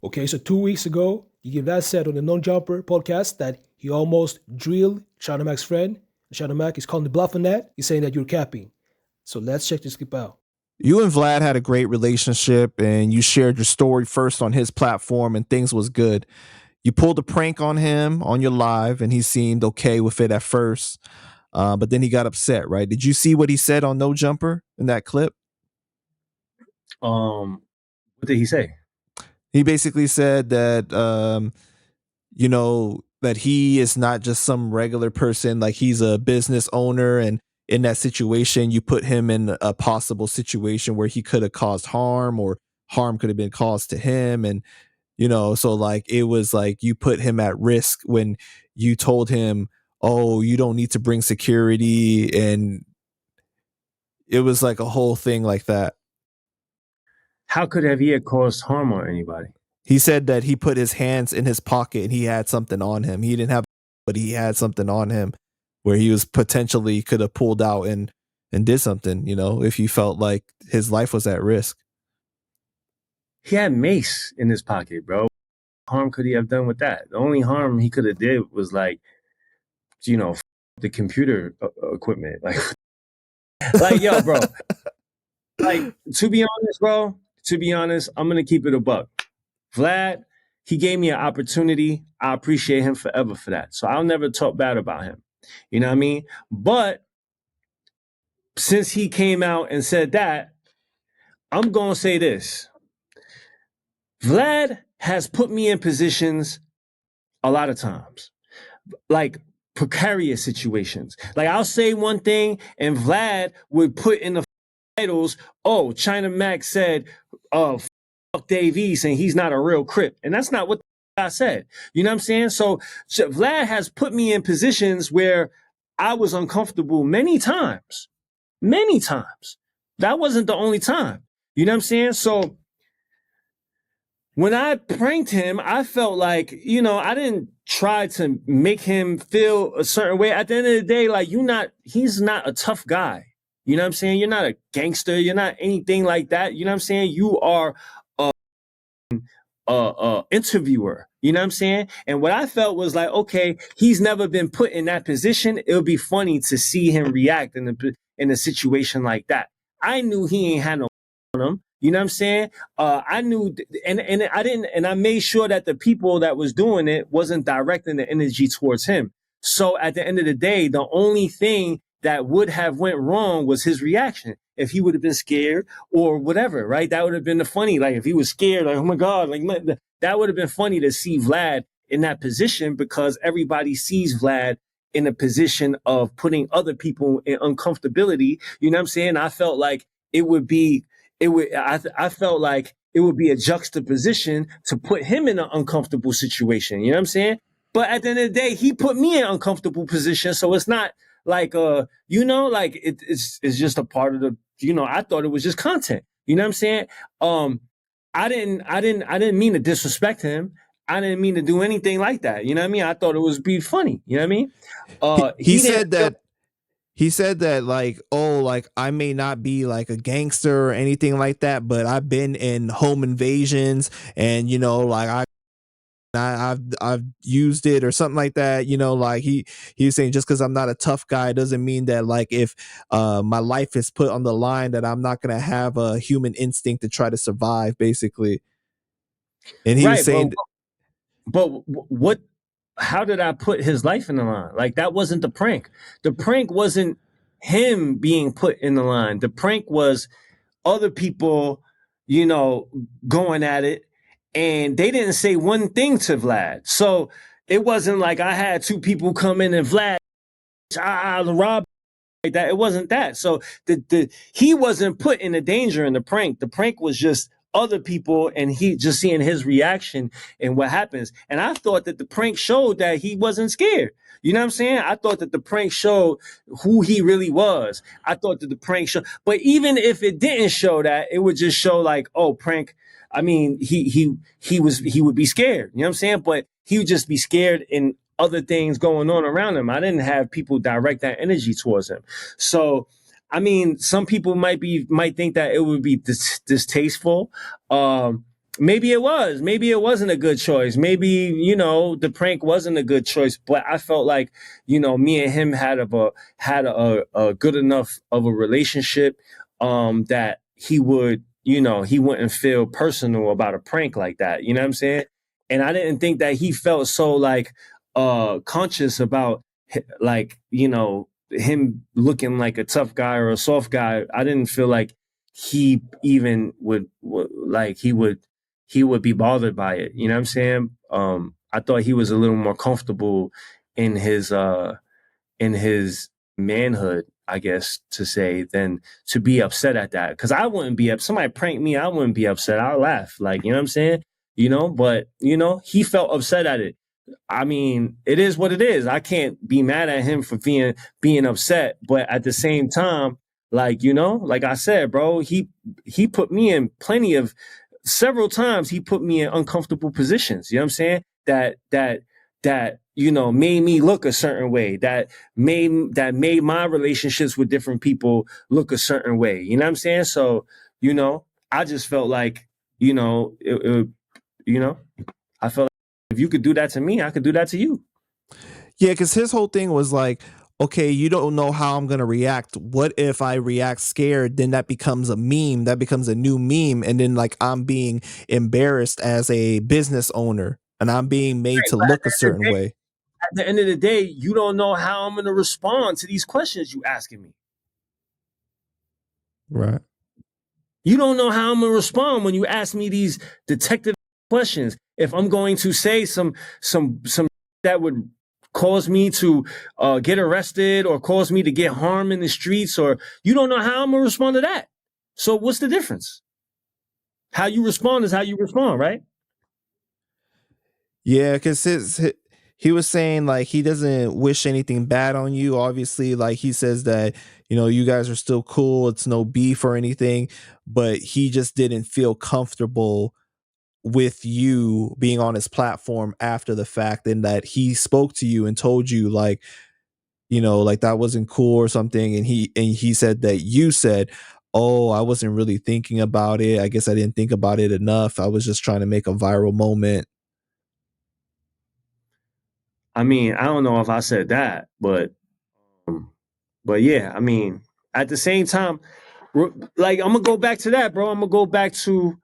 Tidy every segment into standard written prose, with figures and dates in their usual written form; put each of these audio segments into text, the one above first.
Okay, so 2 weeks ago, DJVLAD said on the Non-Jumper podcast that he almost drilled Shanamak's friend. Shanamak is calling the bluff on that. He's saying that you're capping. So let's check this clip out. You and Vlad had a great relationship and you shared your story first on his platform and things was good. You pulled a prank on him on your live and he seemed okay with it at first. But then he got upset, right? Did you see what he said on No Jumper in that clip? What did he say? He basically said that, you know, that he is not just some regular person, like he's a business owner, and in that situation, you put him in a possible situation where he could have caused harm or harm could have been caused to him. And, you know, so like it was like you put him at risk when you told him, oh, you don't need to bring security. And it was like a whole thing like that. How could have he caused harm on anybody? He said that he put his hands in his pocket and he had something on him. He didn't have, but he had something on him where he was potentially could have pulled out and did something, you know, if he felt like his life was at risk. He had mace in his pocket, bro. What harm could he have done with that? The only harm he could have did was like, you know, the computer equipment. Like, yo, bro. Like, to be honest, I'm going to keep it a buck. Vlad, he gave me an opportunity. I appreciate him forever for that. So I'll never talk bad about him. You know what I mean? But since he came out and said that, I'm going to say this. Vlad has put me in positions a lot of times, like precarious situations. Like I'll say one thing and Vlad would put in the titles, oh, China Mac said, fuck Dave East and he's not a real Crip. And that's not what I said. You know what I'm saying? So Vlad has put me in positions where I was uncomfortable many times. Many times. That wasn't the only time. You know what I'm saying? So when I pranked him, I felt like, you know, I didn't try to make him feel a certain way. At the end of the day, like he's not a tough guy. You know what I'm saying? You're not a gangster. You're not anything like that. You know what I'm saying? You are a interviewer. You know what I'm saying? And what I felt was like, okay, he's never been put in that position. It would be funny to see him react in a situation like that. I knew he ain't had no on him. You know what I'm saying? I knew, and I made sure that the people that was doing it wasn't directing the energy towards him. So at the end of the day, the only thing that would have went wrong was his reaction. If he would have been scared or whatever, right? That would have been the funny. Like if he was scared, like, oh my God, like that would have been funny to see Vlad in that position because everybody sees Vlad in a position of putting other people in uncomfortability. You know what I'm saying? I felt like I felt like it would be a juxtaposition to put him in an uncomfortable situation. You know what I'm saying? But at the end of the day, he put me in an uncomfortable position. So it's not like, you know, like it's just a part of the, you know, I thought it was just content. You know what I'm saying? I didn't mean to disrespect him. I didn't mean to do anything like that. You know what I mean? I thought it was be funny. You know what I mean? He said that like, oh, like I may not be like a gangster or anything like that, but I've been in home invasions and, you know, like I've used it or something like that. You know, like he was saying just because I'm not a tough guy doesn't mean that like if my life is put on the line that I'm not going to have a human instinct to try to survive, basically. And he was saying, but what? How did I put his life in the line? Like that wasn't the prank. The prank wasn't him being put in the line. The prank was other people, you know, going at it. And they didn't say one thing to Vlad. So it wasn't like I had two people come in and Vlad, rob like that. It wasn't that. So he wasn't put in a danger in the prank. The prank was just other people and he just seeing his reaction and what happens. And I thought that the prank showed that he wasn't scared. You know what I'm saying? I thought that the prank showed who he really was. I thought that the prank showed, but even if it didn't show that, it would just show like, oh, prank. I mean, he would be scared. You know what I'm saying? But he would just be scared in other things going on around him. I didn't have people direct that energy towards him. So, I mean, some people might think that it would be distasteful. maybe it was. Maybe it wasn't a good choice. Maybe, you know, the prank wasn't a good choice. But I felt like, you know, me and him had a good enough of a relationship that he would, you know, he wouldn't feel personal about a prank like that. You know what I'm saying? And I didn't think that he felt so like conscious about like, you know, him looking like a tough guy or a soft guy. I didn't feel like he even would like he would be bothered by it. You know what I'm saying? I thought he was a little more comfortable in his manhood, I guess to say, than to be upset at that. Cause I wouldn't be upset. Somebody pranked me, I wouldn't be upset. I'll laugh. Like, you know what I'm saying? You know, but you know, he felt upset at it. I mean, it is what it is. I can't be mad at him for being upset, but at the same time, like, you know, like I said, bro, he put me in several times he put me in uncomfortable positions. You know what I'm saying? That you know made me look a certain way. That made my relationships with different people look a certain way. You know what I'm saying? So, you know, I just felt like, you know, you know, I felt like if you could do that to me, I could do that to you. Yeah, because his whole thing was like, okay, you don't know how I'm going to react. What if I react scared? Then that becomes a meme. That becomes a new meme. And then like I'm being embarrassed as a business owner and I'm being made to look a certain way. At the end of the day, you don't know how I'm going to respond to these questions you asking me. Right. You don't know how I'm going to respond when you ask me these detective questions. If I'm going to say some that would cause me to get arrested or cause me to get harm in the streets, or you don't know how I'm going to respond to that. So what's the difference? How you respond is how you respond, right? Yeah, because he was saying like he doesn't wish anything bad on you. Obviously, like he says that, you know, you guys are still cool. It's no beef or anything, but he just didn't feel comfortable with you being on his platform after the fact, and that he spoke to you and told you like, you know, like that wasn't cool or something. And he said that you said, oh, I wasn't really thinking about it. I guess I didn't think about it enough. I was just trying to make a viral moment. I mean, I don't know if I said that, but yeah, I mean, at the same time, like I'm gonna go back to that, bro. I'm gonna go back to,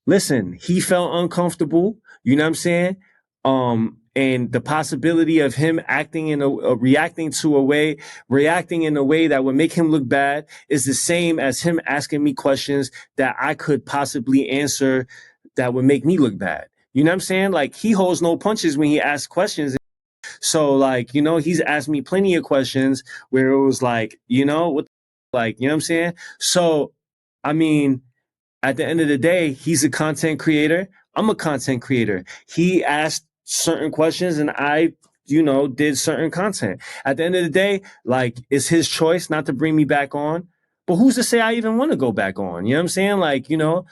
listen, he felt uncomfortable. You know what I'm saying? And the possibility of him acting in reacting in a way that would make him look bad is the same as him asking me questions that I could possibly answer that would make me look bad. You know what I'm saying? Like he holds no punches when he asks questions. So like, you know, he's asked me plenty of questions where it was like, you know, like, you know what I'm saying? So, I mean, at the end of the day, he's a content creator. I'm a content creator. He asked certain questions and I, you know, did certain content. At the end of the day, like, it's his choice not to bring me back on. But who's to say I even want to go back on? You know what I'm saying? Like, you know,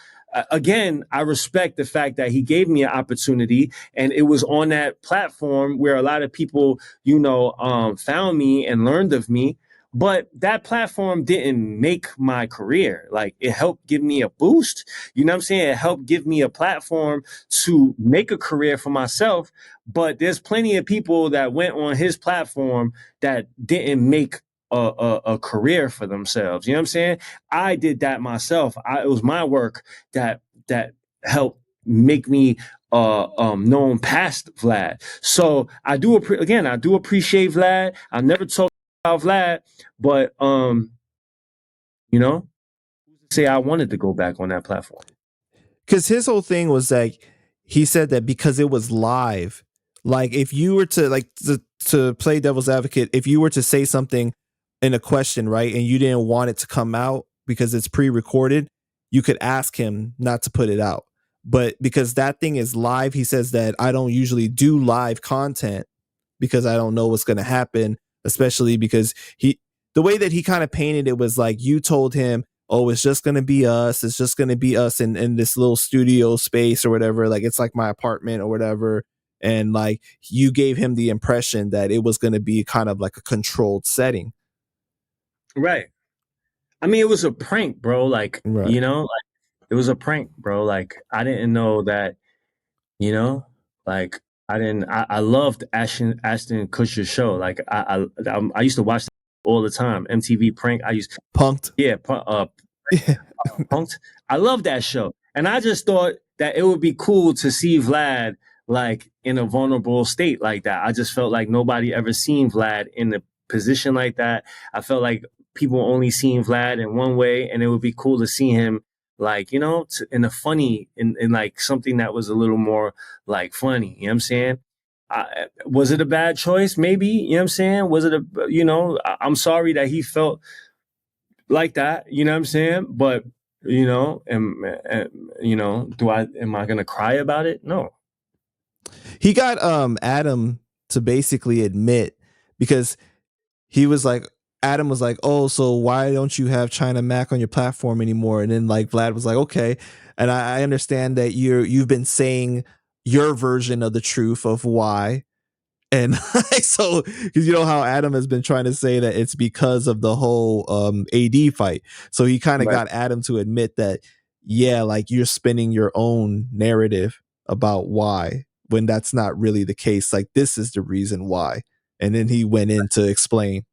again, I respect the fact that he gave me an opportunity, and it was on that platform where a lot of people, you know, found me and learned of me. But that platform didn't make my career. Like it helped give me a boost. You know what I'm saying? It helped give me a platform to make a career for myself. But there's plenty of people that went on his platform that didn't make a career for themselves. You know what I'm saying? I did that myself. It was my work that helped make me known past Vlad. So I do appreciate Vlad. I never talk about Vlad, but you know, say I wanted to go back on that platform. Because his whole thing was like, he said that because it was live, like if you were to like to play devil's advocate, if you were to say something in a question, right, and you didn't want it to come out because it's pre-recorded, you could ask him not to put it out. But because that thing is live, he says that I don't usually do live content because I don't know what's going to happen, especially because the way that he kind of painted it was like you told him, oh, it's just going to be us. It's just going to be us in this little studio space or whatever. Like, it's like my apartment or whatever. And like, you gave him the impression that it was going to be kind of like a controlled setting. Right. I mean, it was a prank, bro. Like, right. You know, like, It was a prank, bro. Like, I didn't know that, you know, like I loved Ashton Kutcher's show. Like I used to watch that all the time. MTV Prank. Punked. Yeah, Yeah. Punked. I love that show. And I just thought that it would be cool to see Vlad like in a vulnerable state like that. I just felt like nobody ever seen Vlad in a position like that. I felt like people only seen Vlad in one way, and it would be cool to see him like, you know, in a funny, in like something that was a little more like funny. You know what I'm saying? Was it a bad choice? Maybe. You know what I'm saying? Was it you know, I'm sorry that he felt like that. You know what I'm saying? But, you know, you know, am I going to cry about it? No. He got Adam to basically admit, because he was like, Adam was like, oh, so why don't you have China Mac on your platform anymore? And then like Vlad was like, okay. And I understand that you've been saying your version of the truth of why. And so, because you know how Adam has been trying to say that it's because of the whole AD fight. So he kind of got Adam to admit that, yeah, like you're spinning your own narrative about why, when that's not really the case. Like, this is the reason why. And then he went in to explain.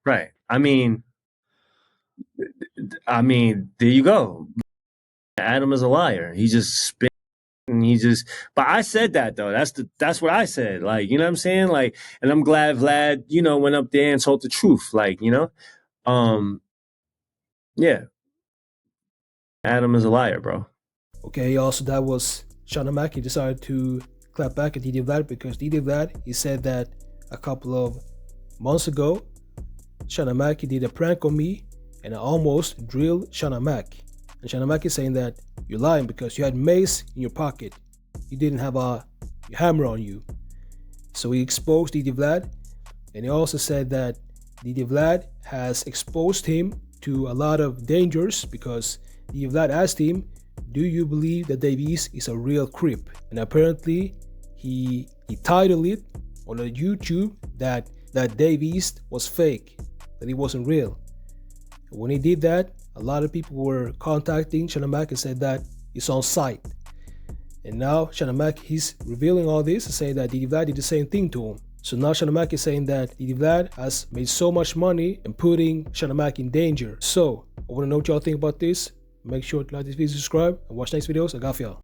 Right. I mean, there you go. Adam is a liar. He just spit, and but I said that though. That's what I said. Like, you know what I'm saying? Like, and I'm glad Vlad, you know, went up there and told the truth. Like, you know, yeah. Adam is a liar, bro. Okay, also that was China Mac. He decided to clap back at DJVLAD because DJVLAD, he said that a couple of months ago, China Mac did a prank on me and I almost drilled China Mac. And China Mac is saying that you're lying because you had mace in your pocket. You didn't have a hammer on you. So he exposed DJVLAD, and he also said that DJVLAD has exposed him to a lot of dangers because DJVLAD asked him, do you believe that Dave East is a real CRIP? And apparently he titled it on YouTube that Dave East was fake, that he wasn't real. And when he did that, a lot of people were contacting China Mac and said that it's on site. And now China Mac, he's revealing all this and saying that DJVLAD did the same thing to him. So now China Mac is saying that DJVLAD has made so much money and putting China Mac in danger. So I want to know what y'all think about this. Make sure to like this video, subscribe, and watch next videos. I got y'all.